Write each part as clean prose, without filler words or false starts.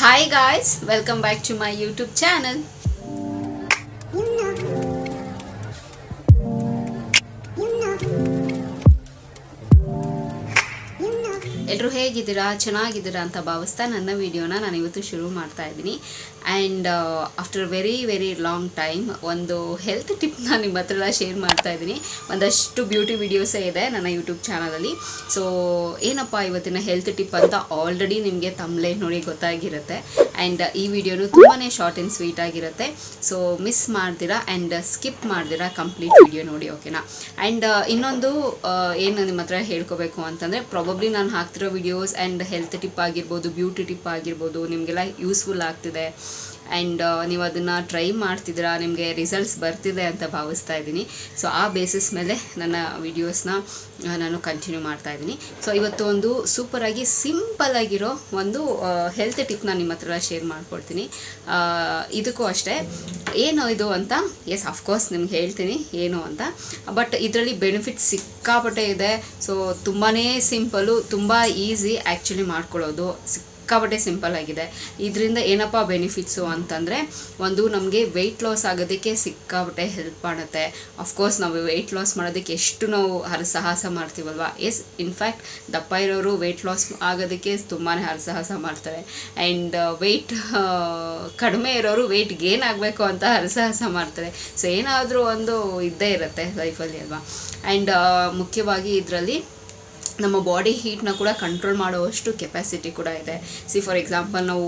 Hi guys, welcome back to my YouTube channel. ಎಲ್ಲರೂ ಹೇಗಿದ್ದೀರಾ, ಚೆನ್ನಾಗಿದ್ದೀರಾ ಅಂತ ಭಾವಿಸ್ತಾ ನನ್ನ ವಿಡಿಯೋನ ನಾನು ಇವತ್ತು ಶುರು ಮಾಡ್ತಾ ಇದ್ದೀನಿ. And after very long time ಒಂದು ಹೆಲ್ತ್ ಟಿಪ್ನ ನಿಮ್ಮ ಹತ್ರ ಎಲ್ಲ ಶೇರ್ ಮಾಡ್ತಾ ಇದ್ದೀನಿ. ಒಂದಷ್ಟು ಬ್ಯೂಟಿ ವಿಡಿಯೋಸೇ ಇದೆ ನನ್ನ ಯೂಟ್ಯೂಬ್ ಚಾನಲಲ್ಲಿ. ಸೊ ಏನಪ್ಪ ಇವತ್ತಿನ ಹೆಲ್ತ್ ಟಿಪ್ ಅಂತ ಆಲ್ರೆಡಿ ನಿಮಗೆ ತಮ್ಮಲೇ ನೋಡಿ ಗೊತ್ತಾಗಿರುತ್ತೆ. ಆ್ಯಂಡ್ ಈ ವಿಡಿಯೋನು ತುಂಬಾ ಶಾರ್ಟ್ ಆ್ಯಂಡ್ ಸ್ವೀಟ್ ಆಗಿರುತ್ತೆ. ಸೊ ಮಿಸ್ ಮಾಡ್ದಿರಾ ಆ್ಯಂಡ್ ಸ್ಕಿಪ್ ಮಾಡ್ದಿರಾ ಕಂಪ್ಲೀಟ್ ವಿಡಿಯೋ ನೋಡಿ, ಓಕೆನಾ. ಆ್ಯಂಡ್ ಇನ್ನೊಂದು ಏನು ನಿಮ್ಮ ಹತ್ರ ಹೇಳ್ಕೋಬೇಕು ಅಂತಂದರೆ, ಪ್ರಾಬಬ್ಲಿ ನಾನು ಹಾಕ್ತಿರೋ ವಿಡಿಯೋಸ್ ಆ್ಯಂಡ್ ಹೆಲ್ತ್ ಟಿಪ್ ಆಗಿರ್ಬೋದು, ಬ್ಯೂಟಿ ಟಿಪ್ ಆಗಿರ್ಬೋದು, ನಿಮಗೆಲ್ಲ ಯೂಸ್ಫುಲ್ ಆಗ್ತಿದೆ. ಆ್ಯಂಡ್ ನೀವು ಅದನ್ನು ಟ್ರೈ ಮಾಡ್ತಿದ್ದೀರಾ, ನಿಮಗೆ ರಿಸಲ್ಟ್ಸ್ ಬರ್ತಿದೆ ಅಂತ ಭಾವಿಸ್ತಾ ಇದ್ದೀನಿ. ಸೊ ಆ ಬೇಸಿಸ್ ಮೇಲೆ ನನ್ನ ವಿಡಿಯೋಸ್ನ ನಾನು ಕಂಟಿನ್ಯೂ ಮಾಡ್ತಾ ಇದ್ದೀನಿ. ಸೊ ಇವತ್ತು ಒಂದು ಸೂಪರಾಗಿ ಸಿಂಪಲ್ ಆಗಿರೋ ಒಂದು ಹೆಲ್ತ್ ಟಿಪ್ನ ನಿಮ್ಮ ಹತ್ರ ಶೇರ್ ಮಾಡ್ಕೊಡ್ತೀನಿ. ಇದಕ್ಕೂ ಅಷ್ಟೇ, ಏನು ಇದು ಅಂತ ಅಫ್ಕೋರ್ಸ್ ನಿಮ್ಗೆ ಹೇಳ್ತೀನಿ ಏನು ಅಂತ. ಬಟ್ ಇದರಲ್ಲಿ ಬೆನಿಫಿಟ್ ಸಿಕ್ಕಾಪಟ್ಟೆ ಇದೆ. ಸೊ ತುಂಬಾ ಸಿಂಪಲ್ಲು, ತುಂಬ ಈಸಿ ಆ್ಯಕ್ಚುಲಿ ಮಾಡ್ಕೊಳ್ಳೋದು, ಸಿಕ್ಕಾಪಟ್ಟೆ ಸಿಂಪಲ್ ಆಗಿದೆ. ಇದರಿಂದ ಏನಪ್ಪ ಬೆನಿಫಿಟ್ಸು ಅಂತಂದರೆ, ಒಂದು ನಮಗೆ ವೆಯ್ಟ್ ಲಾಸ್ ಆಗೋದಕ್ಕೆ ಸಿಕ್ಕಾಪಟ್ಟೆ ಹೆಲ್ಪ್ ಮಾಡುತ್ತೆ. ಅಫ್ಕೋರ್ಸ್ ನಾವು ವೆಯ್ಟ್ ಲಾಸ್ ಮಾಡೋದಕ್ಕೆ ಎಷ್ಟು ನಾವು ಹರಸಾಹಸ ಮಾಡ್ತೀವಲ್ವ. ಇನ್ಫ್ಯಾಕ್ಟ್ ದಪ್ಪ ಇರೋರು ವೆಯ್ಟ್ ಲಾಸ್ ಆಗೋದಕ್ಕೆ ತುಂಬಾ ಹರಸಾಹಸ ಮಾಡ್ತಾರೆ. ಆ್ಯಂಡ್ ವೆಯ್ಟ್ ಕಡಿಮೆ ಇರೋರು ವೆಯ್ಟ್ ಗೇನ್ ಆಗಬೇಕು ಅಂತ ಹರಸಾಹಸ ಮಾಡ್ತಾರೆ. ಸೊ ಏನಾದರೂ ಒಂದು ಇದ್ದೇ ಇರುತ್ತೆ ಲೈಫಲ್ಲಿ ಅಲ್ವಾ. ಆ್ಯಂಡ್ ಮುಖ್ಯವಾಗಿ ಇದರಲ್ಲಿ ನಮ್ಮ ಬಾಡಿ ಹೀಟ್ನ ಕೂಡ ಕಂಟ್ರೋಲ್ ಮಾಡುವಷ್ಟು ಕೆಪಾಸಿಟಿ ಕೂಡ ಇದೆ. ಫಾರ್ ಎಕ್ಸಾಂಪಲ್, ನಾವು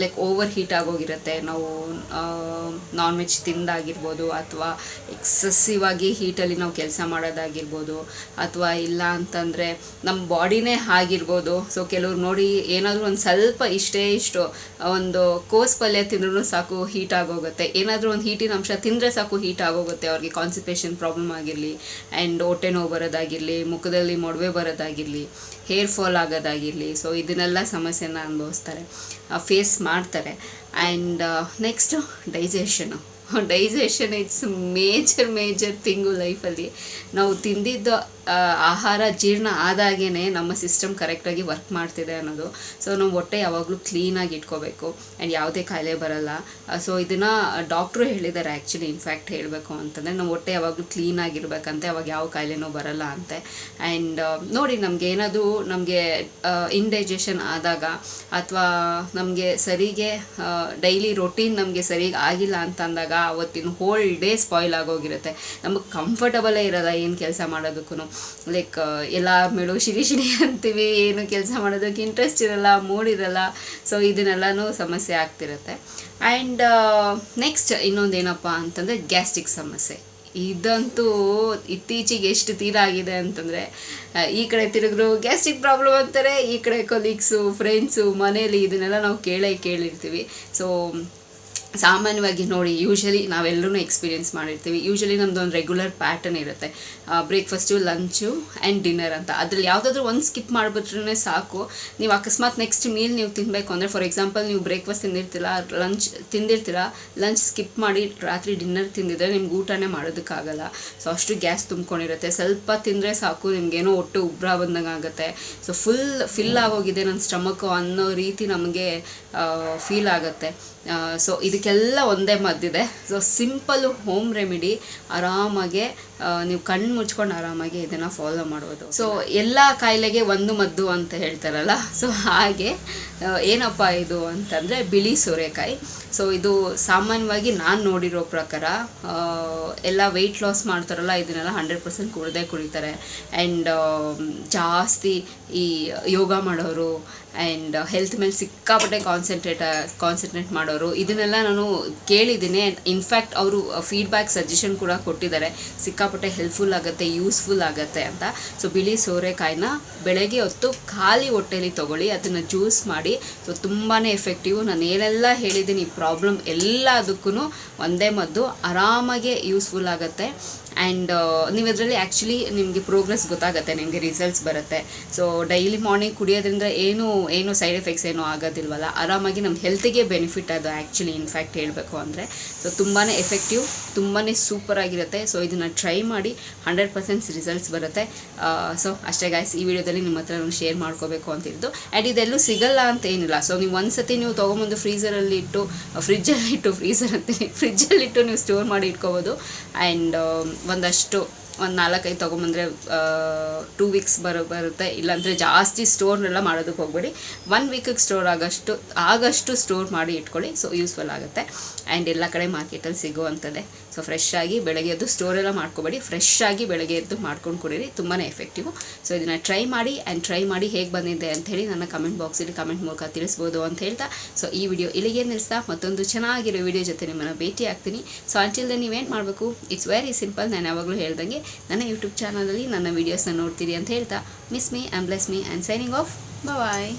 ಲೈಕ್ ಓವರ್ ಹೀಟ್ ಆಗೋಗಿರುತ್ತೆ, ನಾವು ನಾನ್ ವೆಜ್ ತಿಂದಾಗಿರ್ಬೋದು, ಅಥವಾ ಎಕ್ಸೆಸಿವ್ ಆಗಿ ಹೀಟಲ್ಲಿ ನಾವು ಕೆಲಸ ಮಾಡೋದಾಗಿರ್ಬೋದು, ಅಥವಾ ಇಲ್ಲ ಅಂತಂದರೆ ನಮ್ಮ ಬಾಡಿನೇ ಆಗಿರ್ಬೋದು. ಸೊ ಕೆಲವ್ರು ನೋಡಿ ಏನಾದರೂ ಒಂದು ಸ್ವಲ್ಪ ಇಷ್ಟು ಒಂದು ಕೋಸ್ ಪಲ್ಯ ತಿಂದ್ರೂ ಸಾಕು ಹೀಟ್ ಆಗೋಗುತ್ತೆ, ಏನಾದರೂ ಒಂದು ಹೀಟಿನ ಅಂಶ ತಿಂದರೆ ಸಾಕು ಹೀಟ್ ಆಗೋಗುತ್ತೆ. ಅವ್ರಿಗೆ ಕಾನ್ಸ್ಟಿಪೇಷನ್ ಪ್ರಾಬ್ಲಮ್ ಆಗಿರಲಿ, ಆ್ಯಂಡ್ ಹೊಟ್ಟೆ ನೋವು ಬರೋದಾಗಿರಲಿ, ಮುಖದಲ್ಲಿ ಮೊಡವೆ ಬರೋದಾಗಿರಲಿ, ಹೇರ್ ಫಾಲ್ ಆಗೋದಾಗಿರಲಿ. ಸೊ ಇದನ್ನೆಲ್ಲ ಸಮಸ್ಯೆನ ಅನುಭವಿಸ್ತಾರೆ, ಫೇಸ್ ಮಾಡ್ತಾರೆ. And next digestion it's major thing ಲೈಫಲ್ಲಿ. ನಾವು ತಿಂದಿದ್ದು ಆಹಾರ ಜೀರ್ಣ ಆದಾಗೇ ನಮ್ಮ ಸಿಸ್ಟಮ್ ಕರೆಕ್ಟಾಗಿ ವರ್ಕ್ ಮಾಡ್ತಿದೆ ಅನ್ನೋದು. ಸೊ ನಾವು ಹೊಟ್ಟೆ ಯಾವಾಗಲೂ ಕ್ಲೀನಾಗಿ ಇಟ್ಕೋಬೇಕು, ಆ್ಯಂಡ್ ಯಾವುದೇ ಕಾಯಿಲೆ ಬರಲ್ಲ. ಸೊ ಇದನ್ನು ಡಾಕ್ಟ್ರು ಹೇಳಿದ್ದಾರೆ ಆ್ಯಕ್ಚುಲಿ. ಇನ್ಫ್ಯಾಕ್ಟ್ ಹೇಳಬೇಕು ಅಂತಂದರೆ, ನಮ್ಮ ಹೊಟ್ಟೆ ಯಾವಾಗಲೂ ಕ್ಲೀನಾಗಿರ್ಬೇಕಂತೆ, ಅವಾಗ ಯಾವ ಕಾಯಿಲೆನೂ ಬರಲ್ಲ ಅಂತೆ. ಆ್ಯಂಡ್ ನೋಡಿ, ನಮಗೆ ಇಂಡೈಜೆಷನ್ ಆದಾಗ, ಅಥವಾ ನಮಗೆ ಸರಿಗೆ ಡೈಲಿ ರೊಟೀನ್ ನಮಗೆ ಸರಿಗೆ ಆಗಿಲ್ಲ ಅಂತ ಅಂದಾಗ, ಅವತ್ತಿನ ಹೋಲ್ ಡೇ ಸ್ಪಾಯ್ಲ್ ಆಗೋಗಿರುತ್ತೆ. ನಮಗೆ ಕಂಫರ್ಟಬಲೇ ಇರೋಲ್ಲ ಏನು ಕೆಲಸ ಮಾಡೋದಕ್ಕೂ. ಲೈಕ್ ಎಲ್ಲ ಮೇಲೂ ಶಿರಿ ಅಂತೀವಿ, ಏನು ಕೆಲಸ ಮಾಡೋದಕ್ಕೆ ಇಂಟ್ರೆಸ್ಟ್ ಇರಲ್ಲ, ಮೂಡ್ ಇರಲ್ಲ. ಸೊ ಇದನ್ನೆಲ್ಲನೂ ಸಮಸ್ಯೆ ಆಗ್ತಿರುತ್ತೆ. ಆ್ಯಂಡ್ ನೆಕ್ಸ್ಟ್ ಇನ್ನೊಂದೇನಪ್ಪ ಅಂತಂದರೆ, ಗ್ಯಾಸ್ಟ್ರಿಕ್ ಸಮಸ್ಯೆ. ಇದಂತೂ ಇತ್ತೀಚೆಗೆ ಎಷ್ಟು ತೀರಾ ಆಗಿದೆ ಅಂತಂದರೆ, ಈ ಕಡೆ ತಿರುಗಿದ್ರು ಗ್ಯಾಸ್ಟ್ರಿಕ್ ಪ್ರಾಬ್ಲಮ್ ಅಂತಾರೆ, ಈ ಕಡೆ ಕೊಲೀಗ್ಸು, ಫ್ರೆಂಡ್ಸು, ಮನೇಲಿ ಇದನ್ನೆಲ್ಲ ನಾವು ಕೇಳಿರ್ತೀವಿ. ಸೊ ಸಾಮಾನ್ಯವಾಗಿ ನೋಡಿ, ಯೂಶ್ವಲಿ ನಾವೆಲ್ಲರೂ ಎಕ್ಸ್ಪೀರಿಯೆನ್ಸ್ ಮಾಡಿರ್ತೀವಿ. ಯೂಶ್ವಲಿ ನಮ್ಮದೊಂದು ರೆಗ್ಯುಲರ್ ಪ್ಯಾಟರ್ನ್ ಇರುತ್ತೆ, ಬ್ರೇಕ್ಫಾಸ್ಟು, ಲಂಚು ಆ್ಯಂಡ್ ಡಿನ್ನರ್ ಅಂತ. ಅದ್ರಲ್ಲಿ ಯಾವುದಾದ್ರೂ ಒಂದು ಸ್ಕಿಪ್ ಮಾಡಿಬಿಟ್ರೆ ಸಾಕು. ನೀವು ಅಕಸ್ಮಾತ್ ನೆಕ್ಸ್ಟ್ ಮೀಲ್ ನೀವು ತಿನ್ನಬೇಕು ಅಂದರೆ, ಫಾರ್ ಎಕ್ಸಾಂಪಲ್ ನೀವು ಬ್ರೇಕ್ಫಾಸ್ಟ್ ತಿಂದಿರ್ತೀರ, ಲಂಚ್ ಸ್ಕಿಪ್ ಮಾಡಿ ರಾತ್ರಿ ಡಿನ್ನರ್ ತಿಂದಿದ್ರೆ ನಿಮ್ಗೆ ಊಟನೇ ಮಾಡೋದಕ್ಕಾಗಲ್ಲ. ಸೊ ಅಷ್ಟು ಗ್ಯಾಸ್ ತುಂಬ್ಕೊಂಡಿರುತ್ತೆ. ಸ್ವಲ್ಪ ತಿಂದರೆ ಸಾಕು, ನಿಮಗೇನೋ ಹೊಟ್ಟೆ ಉಬ್ರ ಬಂದಂಗೆ ಆಗುತ್ತೆ. ಸೊ ಫಿಲ್ ಆಗೋಗಿದೆ ನನ್ನ ಸ್ಟಮಕ್ಕು ಅನ್ನೋ ರೀತಿ ನಮಗೆ ಫೀಲ್ ಆಗುತ್ತೆ. ಸೊ ಇದಕ್ಕೆಲ್ಲ ಒಂದೇ ಮದ್ದಿದೆ. ಸೊ ಸಿಂಪಲ್ಲು ಹೋಮ್ ರೆಮಿಡಿ, ಆರಾಮಾಗೆ ನೀವು ಕಣ್ಣು ಮುಚ್ಕೊಂಡು ಆರಾಮಾಗಿ ಇದನ್ನು ಫಾಲೋ ಮಾಡ್ಬೋದು. ಸೊ ಎಲ್ಲ ಕಾಯಿಲೆಗೆ ಒಂದು ಮದ್ದು ಅಂತ ಹೇಳ್ತಾರಲ್ಲ, ಸೊ ಹಾಗೆ ಏನಪ್ಪ ಇದು ಅಂತಂದರೆ, ಬಿಳಿ ಸೋರೆಕಾಯಿ. ಸೊ ಇದು ಸಾಮಾನ್ಯವಾಗಿ ನಾನು ನೋಡಿರೋ ಪ್ರಕಾರ ಎಲ್ಲ ವೆಯ್ಟ್ ಲಾಸ್ ಮಾಡ್ತಾರಲ್ಲ, ಇದನ್ನೆಲ್ಲ 100% ಕುಡಿತಾರೆ. ಆ್ಯಂಡ್ ಜಾಸ್ತಿ ಈ ಯೋಗ ಮಾಡೋರು, ಆ್ಯಂಡ್ ಹೆಲ್ತ್ ಮೇಲೆ ಸಿಕ್ಕಾಪಟ್ಟೆ ಕಾನ್ಸಂಟ್ರೇಟ್ ಮಾಡೋರು, ಇದನ್ನೆಲ್ಲ ನಾನು ಕೇಳಿದ್ದೀನಿ. ಇನ್ಫ್ಯಾಕ್ಟ್ ಅವರು ಫೀಡ್ಬ್ಯಾಕ್ ಸಜೆಷನ್ ಕೂಡ ಕೊಟ್ಟಿದ್ದಾರೆ, ಸಿಕ್ಕಾಪಟ್ಟೆ ಹೆಲ್ಪ್ಫುಲ್ ಆಗುತ್ತೆ, ಯೂಸ್ಫುಲ್ ಆಗುತ್ತೆ ಅಂತ. ಸೊ ಬಿಳಿ ಸೋರೆಕಾಯಿನ ಬೆಳಗ್ಗೆ ಹೊತ್ತು ಖಾಲಿ ಹೊಟ್ಟೆಲಿ ತೊಗೊಳ್ಳಿ, ಅದನ್ನು ಜ್ಯೂಸ್ ಮಾಡಿ. ಸೊ ತುಂಬಾ ಎಫೆಕ್ಟಿವ್. ನಾನು ಏನೆಲ್ಲ ಹೇಳಿದ್ದೀನಿ ಪ್ರಾಬ್ಲಮ್ ಎಲ್ಲದಕ್ಕೂ ಒಂದೇ ಮದ್ದು, ಆರಾಮಾಗೆ ಯೂಸ್ಫುಲ್ ಆಗುತ್ತೆ. ಆ್ಯಂಡ್ ನೀವು ಅದರಲ್ಲಿ ಆ್ಯಕ್ಚುಲಿ ನಿಮಗೆ ಪ್ರೋಗ್ರೆಸ್ ಗೊತ್ತಾಗುತ್ತೆ, ನಿಮಗೆ ರಿಸಲ್ಟ್ಸ್ ಬರುತ್ತೆ. ಸೊ ಡೈಲಿ ಮಾರ್ನಿಂಗ್ ಕುಡಿಯೋದ್ರಿಂದ ಏನು ಸೈಡ್ ಎಫೆಕ್ಟ್ಸ್ ಏನೂ ಆಗೋದಿಲ್ವಲ್ಲ, ಆರಾಮಾಗಿ ನಮ್ಮ ಹೆಲ್ತಿಗೆ ಬೆನಿಫಿಟ್ ಅದು ಆ್ಯಕ್ಚುಲಿ ಇನ್ಫ್ಯಾಕ್ಟ್ ಹೇಳಬೇಕು ಅಂದರೆ. ಸೊ ತುಂಬಾ ಎಫೆಕ್ಟಿವ್, ತುಂಬಾ ಸೂಪರಾಗಿರುತ್ತೆ. ಸೊ ಇದನ್ನು ಟ್ರೈ ಮಾಡಿ 100% ರಿಸಲ್ಟ್ಸ್ ಬರುತ್ತೆ. ಸೊ ಅಷ್ಟೇ ಗಾಯ್ಸ್, ಈ ವಿಡಿಯೋದಲ್ಲಿ ನಿಮ್ಮ ಹತ್ರ ನಾನು ಶೇರ್ ಮಾಡ್ಕೋಬೇಕು ಅಂತಿದ್ದು. ಆ್ಯಂಡ್ ಇದೆಲ್ಲೂ ಸಿಗಲ್ಲ ಅಂತ ಏನಿಲ್ಲ. ಸೊ ನೀವು ಒಂದ್ಸತಿ ನೀವು ತೊಗೊಂಬಂದು ಫ್ರೀಝರಲ್ಲಿ ಇಟ್ಟು ಫ್ರಿಜ್ಜಲ್ಲಿಟ್ಟು ನೀವು ಸ್ಟೋರ್ ಮಾಡಿ ಇಟ್ಕೋಬೋದು. ಆ್ಯಂಡ್ ಒಂದಷ್ಟು ಒಂದು 4-5 ತೊಗೊಂಬಂದರೆ 2 ವೀಕ್ಸ್ ಬರುತ್ತೆ. ಇಲ್ಲಾಂದರೆ ಜಾಸ್ತಿ ಸ್ಟೋರ್ನೆಲ್ಲ ಮಾಡೋದಕ್ಕೆ ಹೋಗಬೇಡಿ. 1 ವೀಕಿಗೆ ಸ್ಟೋರ್ ಆಗಷ್ಟು ಸ್ಟೋರ್ ಮಾಡಿ ಇಟ್ಕೊಳ್ಳಿ. ಸೊ ಯೂಸ್ಫುಲ್ ಆಗುತ್ತೆ. ಆ್ಯಂಡ್ ಎಲ್ಲ ಕಡೆ ಮಾರ್ಕೆಟಲ್ಲಿ ಸಿಗುವಂಥದ್ದೇ. ಸೊ ಫ್ರೆಶ್ ಆಗಿ ಬೆಳಗ್ಗೆ ಎದ್ದು ಸ್ಟೋರೆಲ್ಲ ಮಾಡ್ಕೋಬೇಡಿ, ಫ್ರೆಶ್ ಆಗಿ ಬೆಳಗ್ಗೆ ಎದ್ದು ಮಾಡ್ಕೊಂಡು ಕುಡೀರಿ, ತುಂಬಾ ಎಫೆಕ್ಟಿವು. ಸೊ ಇದನ್ನು ಟ್ರೈ ಮಾಡಿ ಹೇಗೆ ಬಂದಿದೆ ಅಂಥೇಳಿ ನನ್ನ ಕಮೆಂಟ್ ಬಾಕ್ಸಲ್ಲಿ ಕಮೆಂಟ್ ಮೂಲಕ ತಿಳಿಸ್ಬೋದು ಅಂತ ಹೇಳ್ತಾ, ಸೊ ಈ ವಿಡಿಯೋ ಇಲ್ಲಿಗೆ ನಿಲ್ಲಿಸ್ತಾ ಮತ್ತೊಂದು ಚೆನ್ನಾಗಿರೋ ವಿಡಿಯೋ ಜೊತೆ ನಿಮ್ಮನ್ನು ಭೇಟಿ ಆಗ್ತೀನಿ. ಸೊ ಅಂಟಿಲ್ ನೀವೇನು ಮಾಡಬೇಕು, ಇಟ್ಸ್ ವೆರಿ ಸಿಂಪಲ್. ನಾನು ಯಾವಾಗಲೂ ಹೇಳ್ದಂಗೆ ನನ್ನ ಯೂಟ್ಯೂಬ್ ಚಾನಲಲ್ಲಿ ನನ್ನ ವೀಡಿಯೋಸ್ನ ನೋಡ್ತೀರಿ ಅಂತ ಹೇಳ್ತಾ, miss me and bless me and signing off. Bye.